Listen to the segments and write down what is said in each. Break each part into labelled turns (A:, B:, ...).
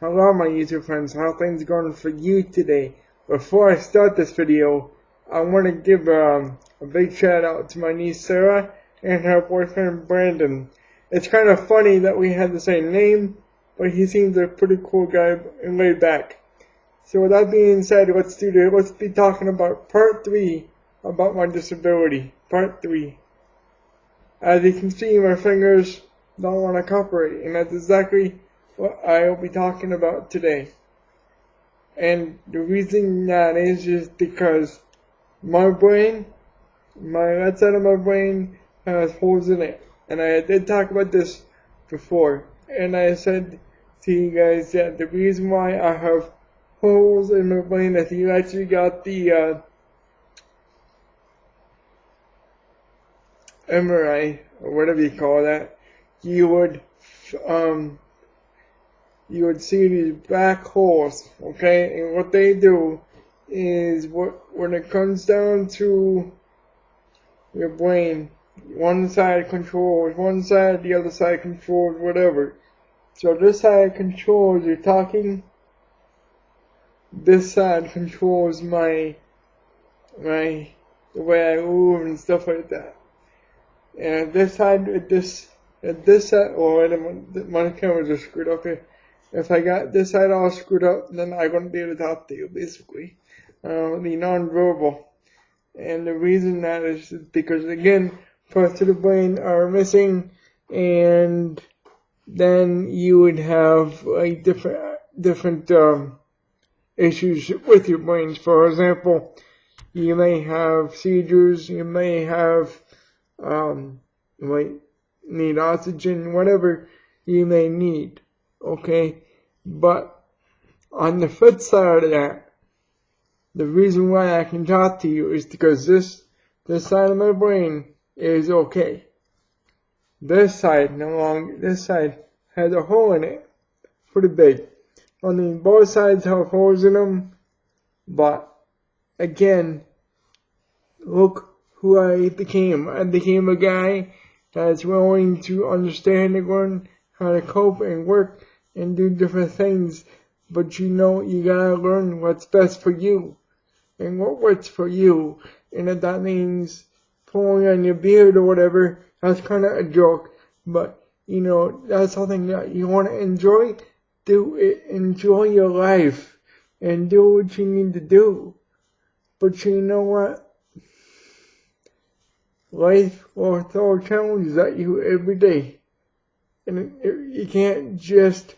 A: Hello my YouTube friends, how are things going for you today? Before I start this video, I want to give a big shout out to my niece Sarah and her boyfriend Brandon. It's kind of funny that we had the same name, but he seems a pretty cool guy and laid back. So with that being said, let's be talking about part 3 about my disability. Part 3. As you can see, my fingers don't want to cooperate, and that's exactly what I'll be talking about today. And the reason that is just because my brain, my left side of my brain has holes in it. And I did talk about this before. And I said to you guys that the reason why I have holes in my brain is you actually got the MRI, or whatever you call that, you would see these black holes, okay? And what they do is, when it comes down to your brain, one side controls one side, the other side controls whatever. So this side controls your talking, this side controls the way I move and stuff like that. And this side, oh wait a minute, my cameras are screwed up here. If I got this side all screwed up, then I wouldn't be able to talk to you, basically. The non-verbal. And the reason that is because, again, parts of the brain are missing, and then you would have like different issues with your brains. For example, you may have seizures, you may have, you might need oxygen, whatever you may need. Okay, but on the flip side of that, the reason why I can talk to you is because this side of my brain is okay. This side has a hole in it, pretty big. I mean, both sides have holes in them, but again, look who I became. I became a guy that's willing to understand and learn how to cope and work and do different things, but you gotta learn what's best for you and what works for you. And if that means pulling on your beard or whatever, that's kind of a joke, but that's something that you want to enjoy. Do it, enjoy your life and do what you need to do. But you know what? Life will throw challenges at you every day. And you can't just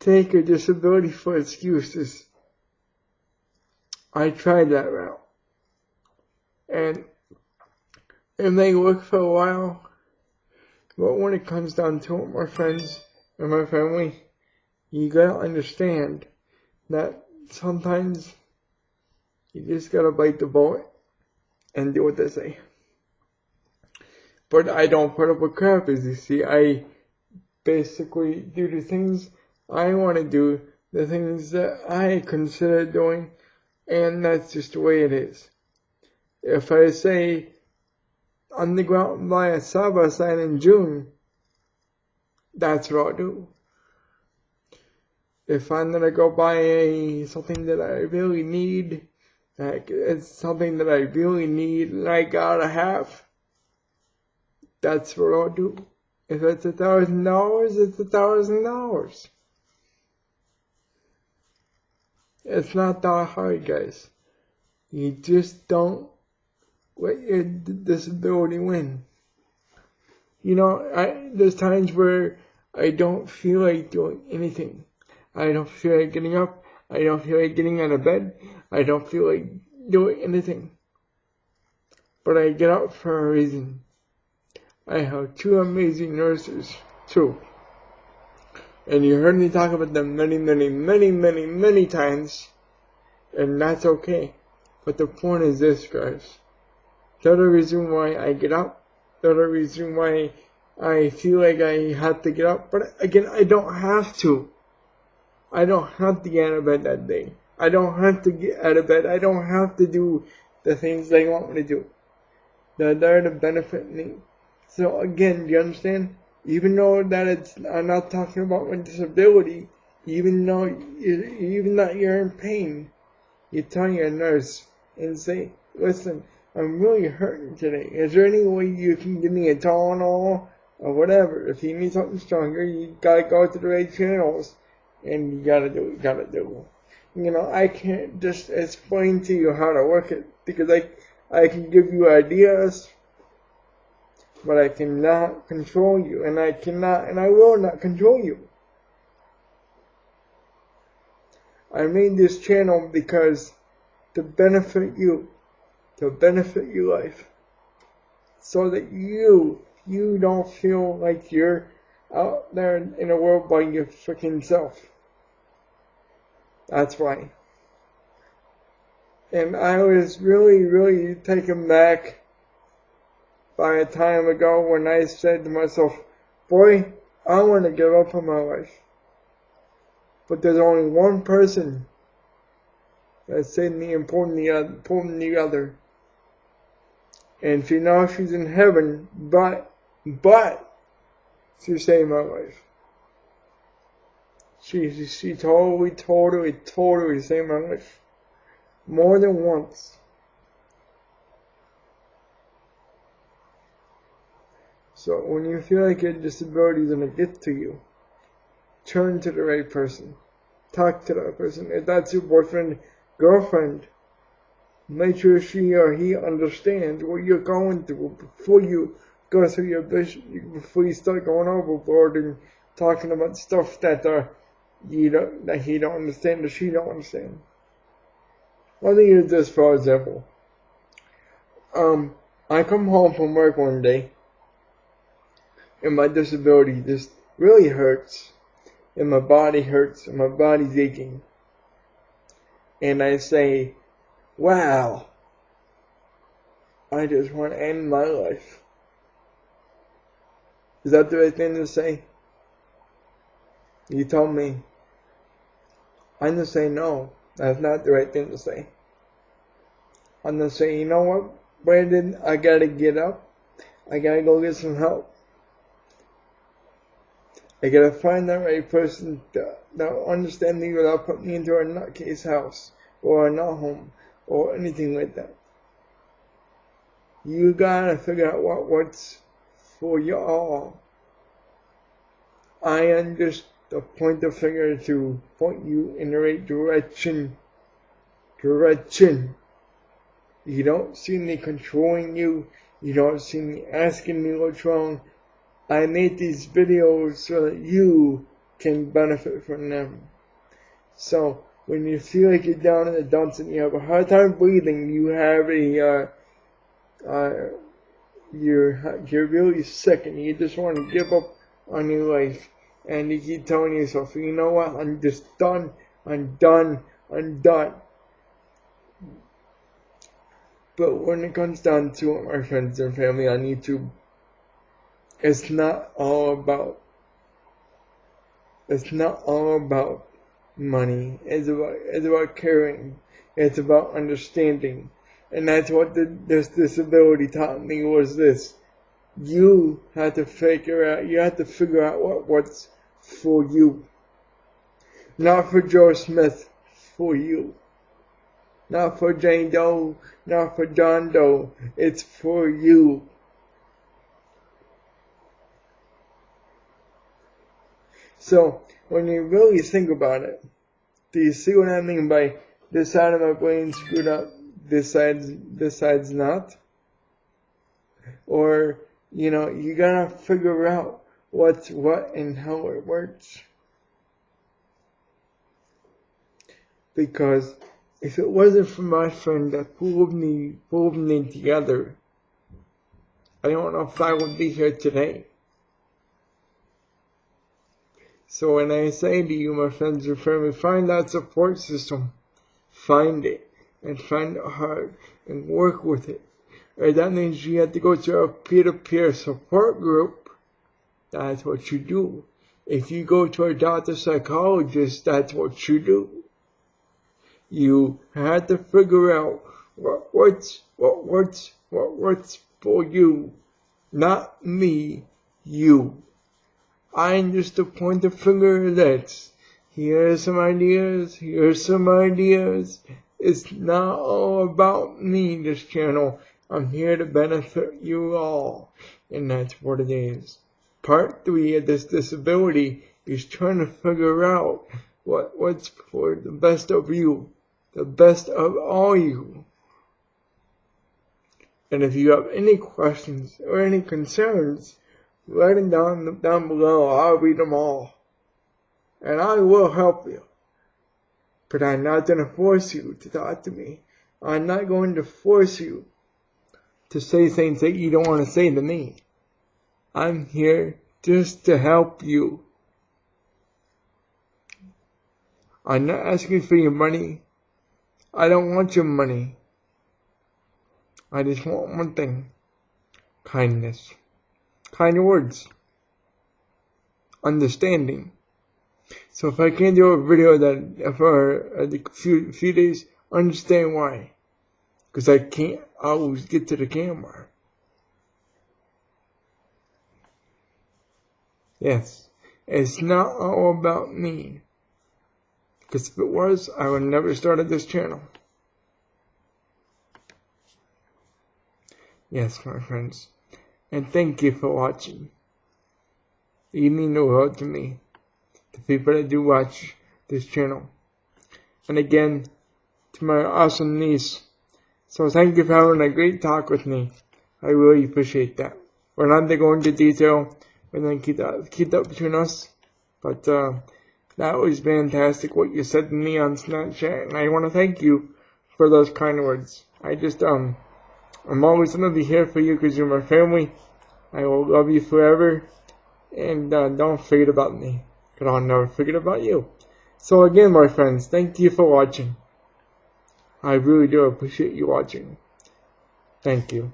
A: take a disability for excuses. I tried that route. And it may work for a while, but when it comes down to it, my friends and my family, you gotta understand that sometimes you just gotta bite the bullet and do what they say. But I don't put up with crap, as you see. I basically do the things I want to do, the things that I consider doing, and that's just the way it is. If I say I'm gonna go out and buy a Saba sign in June, that's what I'll do. If I'm gonna go buy something that I really need, like it's something that I really need and I gotta have, that's what I'll do. If it's $1,000, it's $1,000. It's not that hard, guys. You just don't let your disability win. There's times where I don't feel like doing anything. I don't feel like getting up. I don't feel like getting out of bed. I don't feel like doing anything. But I get up for a reason. I have 2 amazing nurses, too. And you heard me talk about them many times. And that's okay. But the point is this, guys. The other reason why I get up, the other reason why I feel like I have to get up, but again, I don't have to. I don't have to get out of bed that day. I don't have to get out of bed. I don't have to do the things they want me to do. They're there to benefit me. So again, do you understand? Even though that I'm not talking about my disability, even though you're in pain, you tell your nurse and say, listen, I'm really hurting today. Is there any way you can give me a Tylenol or whatever? If you need something stronger, you gotta go to the right channels and you gotta do what you gotta do. You know, I can't just explain to you how to work it because I can give you ideas, but I cannot control you, and I will not control you. I made this channel because to benefit you life, so that you don't feel like you're out there in the world by your freaking self. That's why. And I was really, really taken back by a time ago when I said to myself, boy, I want to give up on my life. But there's only one person that's saved me and pulled me together. And she knows she's in heaven, but she saved my life. She totally saved my life. More than once. So when you feel like your disability is going to get to you, turn to the right person. Talk to that person. If that's your boyfriend, girlfriend, make sure she or he understands what you're going through before you go through your before you start going overboard and talking about stuff that he don't understand or she don't understand. Let me use this for example. I come home from work one day and my disability just really hurts. And my body hurts, and my body's aching. And I say, wow, I just want to end my life. Is that the right thing to say? You told me. I'm going to say no, that's not the right thing to say. I'm going to say, you know what, Brandon, I got to get up. I got to go get some help. I gotta find that right person that'll understand me without putting me into a nutcase house or a nut home or anything like that. You gotta figure out what works for you all. I am just a pointer finger to point you in the right direction. You don't see me controlling you. You don't see me asking me what's wrong. I made these videos so that you can benefit from them. So when you feel like you're down in the dumps and you have a hard time breathing, you have you're really sick and you just want to give up on your life, and you keep telling yourself, you know what, I'm just done. But when it comes down to it, my friends and family on YouTube, it's not all about money. It's about caring. It's about understanding. And that's what this disability taught me was this. You have to figure out what works for you. Not for Joe Smith, for you. Not for Jane Doe, not for John Doe. It's for you. So, when you really think about it, do you see what I mean by this side of my brain screwed up, this side's not? Or, you gotta figure out what's what and how it works. Because if it wasn't for my friend that pulled me together, I don't know if I would be here today. So when I say to you, my friends and family, find that support system. Find it. And find it hard. And work with it. Or that means you have to go to a peer-to-peer support group. That's what you do. If you go to a doctor psychologist, that's what you do. You have to figure out what works for you. Not me, you. I'm just a pointer finger that's Here's some ideas. Here's some ideas. It's not all about me, this channel. I'm here to benefit you all. And that's what it is. Part 3 of this disability is trying to figure out what's for the best of you. The best of all you. And if you have any questions or any concerns, write them down below. I'll read them all. And I will help you. But I'm not going to force you to talk to me. I'm not going to force you to say things that you don't want to say to me. I'm here just to help you. I'm not asking for your money. I don't want your money. I just want one thing. Kindness. Kind words. Understanding. So if I can't do a video that for a few days, understand why. Because I can't always get to the camera. Yes, it's not all about me. Because if it was, I would never started this channel. Yes, my friends. And thank you for watching. You mean the world to me. The people that do watch this channel. And again, to my awesome niece. So thank you for having a great talk with me. I really appreciate that. We're not going to go into detail. We're going to keep that between us. But that was fantastic what you said to me on Snapchat. And I want to thank you for those kind words. I just, I'm always going to be here for you because you're my family. I will love you forever. And don't forget about me. Because I'll never forget about you. So again, my friends, thank you for watching. I really do appreciate you watching. Thank you.